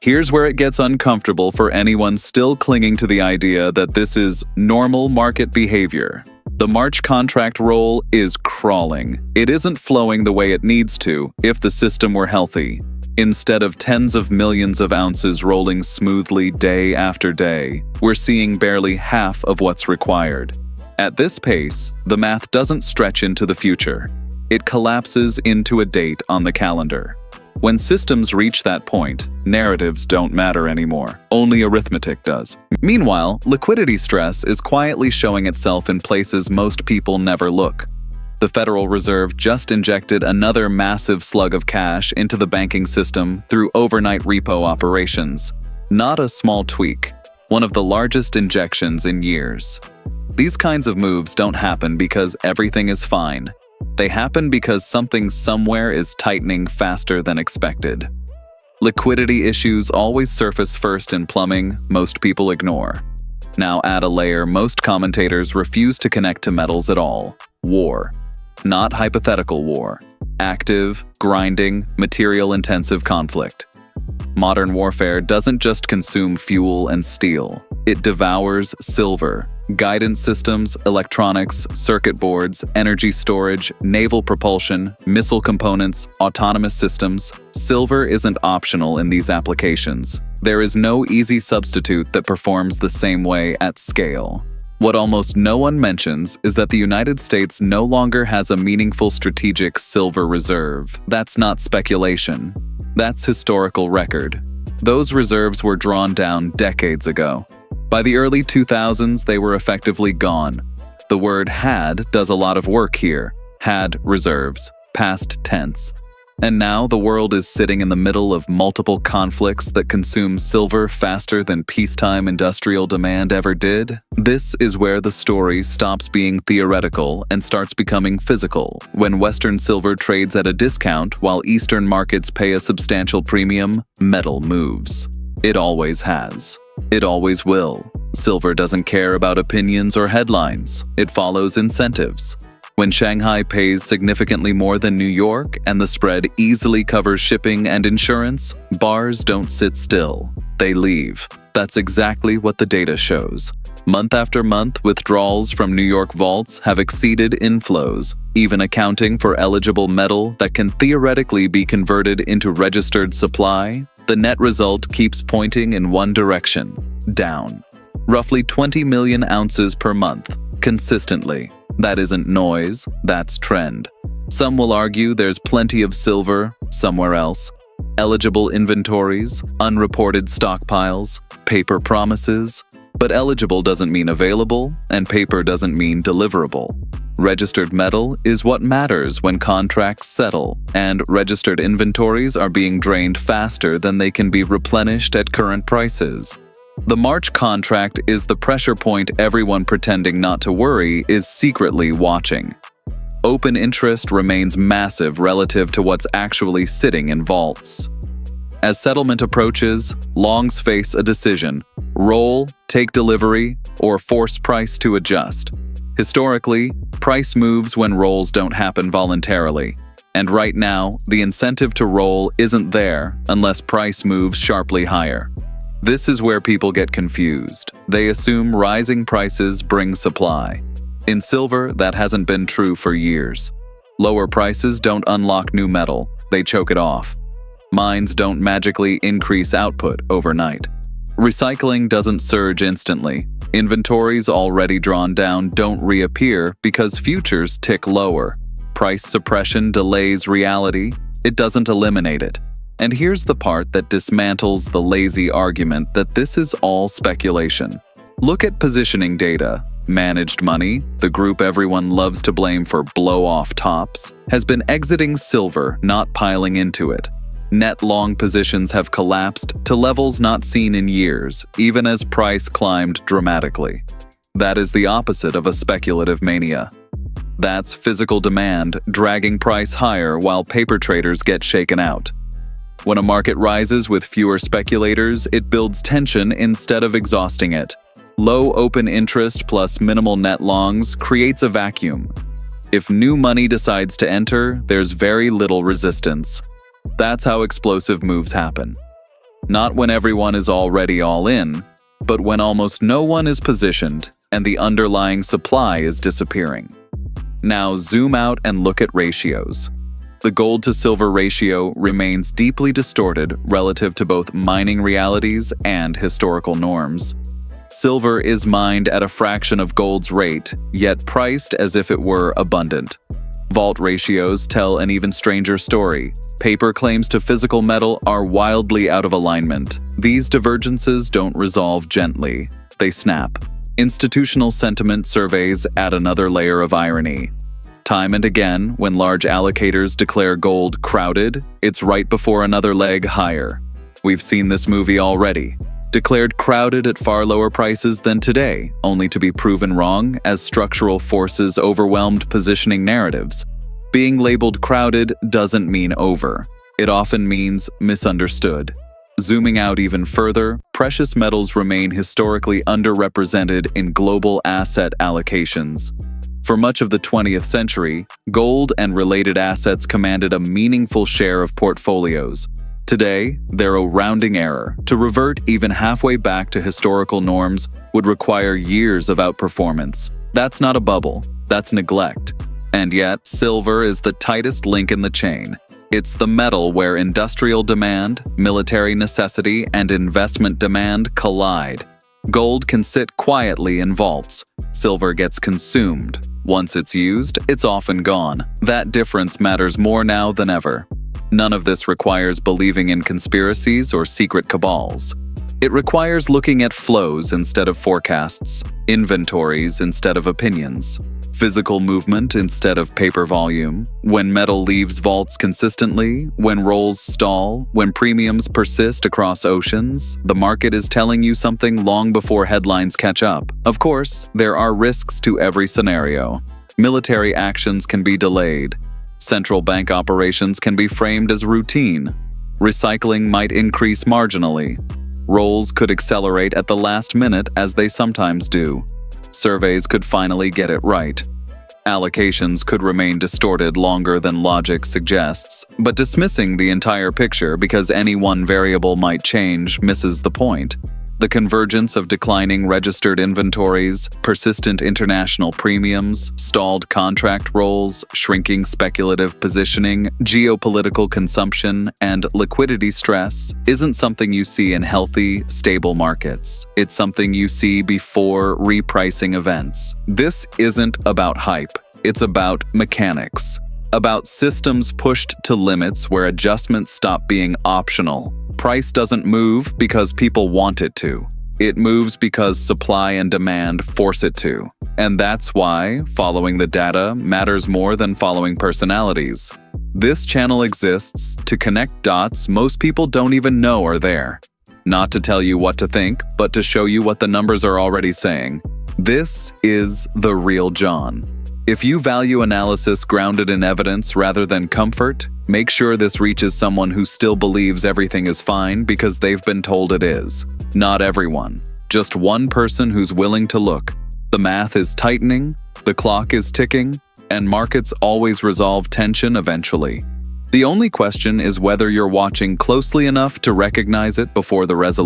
Here's where it gets uncomfortable for anyone still clinging to the idea that this is normal market behavior. The March contract roll is crawling. It isn't flowing the way it needs to if the system were healthy. Instead of tens of millions of ounces rolling smoothly day after day, we're seeing barely half of what's required. At this pace, the math doesn't stretch into the future. It collapses into a date on the calendar. When systems reach that point, narratives don't matter anymore. Only arithmetic does. Meanwhile, liquidity stress is quietly showing itself in places most people never look. The Federal Reserve just injected another massive slug of cash into the banking system through overnight repo operations. Not a small tweak, one of the largest injections in years. These kinds of moves don't happen because everything is fine. They happen because something somewhere is tightening faster than expected. Liquidity issues always surface first in plumbing most people ignore. Now add a layer most commentators refuse to connect to metals at all: war. Not hypothetical war. Active, grinding, material-intensive conflict. Modern warfare doesn't just consume fuel and steel. It devours silver, guidance systems, electronics, circuit boards, energy storage, naval propulsion, missile components, autonomous systems. Silver isn't optional in these applications. There is no easy substitute that performs the same way at scale. What almost no one mentions is that the United States no longer has a meaningful strategic silver reserve. That's not speculation. That's historical record. Those reserves were drawn down decades ago. By the early 2000s, they were effectively gone. The word had does a lot of work here. Had reserves, past tense. And now the world is sitting in the middle of multiple conflicts that consume silver faster than peacetime industrial demand ever did. This is where the story stops being theoretical and starts becoming physical. When Western silver trades at a discount while Eastern markets pay a substantial premium, metal moves. It always has. It always will. Silver doesn't care about opinions or headlines. It follows incentives. When Shanghai pays significantly more than New York and the spread easily covers shipping and insurance, bars don't sit still. They leave. That's exactly what the data shows. Month after month, withdrawals from New York vaults have exceeded inflows, even accounting for eligible metal that can theoretically be converted into registered supply. The net result keeps pointing in one direction: down. Roughly 20 million ounces per month, consistently. That isn't noise, that's trend. Some will argue there's plenty of silver somewhere else. Eligible inventories, unreported stockpiles, paper promises. But eligible doesn't mean available, and paper doesn't mean deliverable. Registered metal is what matters when contracts settle, and registered inventories are being drained faster than they can be replenished at current prices. The March contract is the pressure point everyone pretending not to worry is secretly watching. Open interest remains massive relative to what's actually sitting in vaults. As settlement approaches, longs face a decision: roll, take delivery, or force price to adjust. Historically, price moves when rolls don't happen voluntarily. And right now, the incentive to roll isn't there unless price moves sharply higher. This is where people get confused. They assume rising prices bring supply. In silver, that hasn't been true for years. Lower prices don't unlock new metal, they choke it off. Mines don't magically increase output overnight. Recycling doesn't surge instantly. Inventories already drawn down don't reappear because futures tick lower. Price suppression delays reality, it doesn't eliminate it. And here's the part that dismantles the lazy argument that this is all speculation. Look at positioning data. Managed money, the group everyone loves to blame for blow-off tops, has been exiting silver, not piling into it. Net long positions have collapsed to levels not seen in years, even as price climbed dramatically. That is the opposite of a speculative mania. That's physical demand dragging price higher while paper traders get shaken out. When a market rises with fewer speculators, it builds tension instead of exhausting it. Low open interest plus minimal net longs creates a vacuum. If new money decides to enter, there's very little resistance. That's how explosive moves happen. Not when everyone is already all in, but when almost no one is positioned and the underlying supply is disappearing. Now zoom out and look at ratios. The gold to silver ratio remains deeply distorted relative to both mining realities and historical norms. Silver is mined at a fraction of gold's rate, yet priced as if it were abundant. Vault ratios tell an even stranger story. Paper claims to physical metal are wildly out of alignment. These divergences don't resolve gently. They snap. Institutional sentiment surveys add another layer of irony. Time and again, when large allocators declare gold crowded, it's right before another leg higher. We've seen this movie already. Declared crowded at far lower prices than today, only to be proven wrong as structural forces overwhelmed positioning narratives. Being labeled crowded doesn't mean over. It often means misunderstood. Zooming out even further, precious metals remain historically underrepresented in global asset allocations. For much of the 20th century, gold and related assets commanded a meaningful share of portfolios. Today, they're a rounding error. To revert even halfway back to historical norms would require years of outperformance. That's not a bubble, that's neglect. And yet, silver is the tightest link in the chain. It's the metal where industrial demand, military necessity, and investment demand collide. Gold can sit quietly in vaults. Silver gets consumed. Once it's used, it's often gone. That difference matters more now than ever. None of this requires believing in conspiracies or secret cabals. It requires looking at flows instead of forecasts, inventories instead of opinions, physical movement instead of paper volume. When metal leaves vaults consistently, when rolls stall, when premiums persist across oceans, the market is telling you something long before headlines catch up. Of course, there are risks to every scenario. Military actions can be delayed. Central bank operations can be framed as routine. Recycling might increase marginally. Rolls could accelerate at the last minute as they sometimes do. Surveys could finally get it right. Allocations could remain distorted longer than logic suggests, but dismissing the entire picture because any one variable might change misses the point. The convergence of declining registered inventories, persistent international premiums, stalled contract rolls, shrinking speculative positioning, geopolitical consumption, and liquidity stress isn't something you see in healthy, stable markets. It's something you see before repricing events. This isn't about hype. It's about mechanics. About systems pushed to limits where adjustments stop being optional. Price doesn't move because people want it to. It moves because supply and demand force it to. And that's why following the data matters more than following personalities. This channel exists to connect dots most people don't even know are there. Not to tell you what to think, but to show you what the numbers are already saying. This is The Real John. If you value analysis grounded in evidence rather than comfort, make sure this reaches someone who still believes everything is fine because they've been told it is. Not everyone. Just one person who's willing to look. The math is tightening, the clock is ticking, and markets always resolve tension eventually. The only question is whether you're watching closely enough to recognize it before the resolution.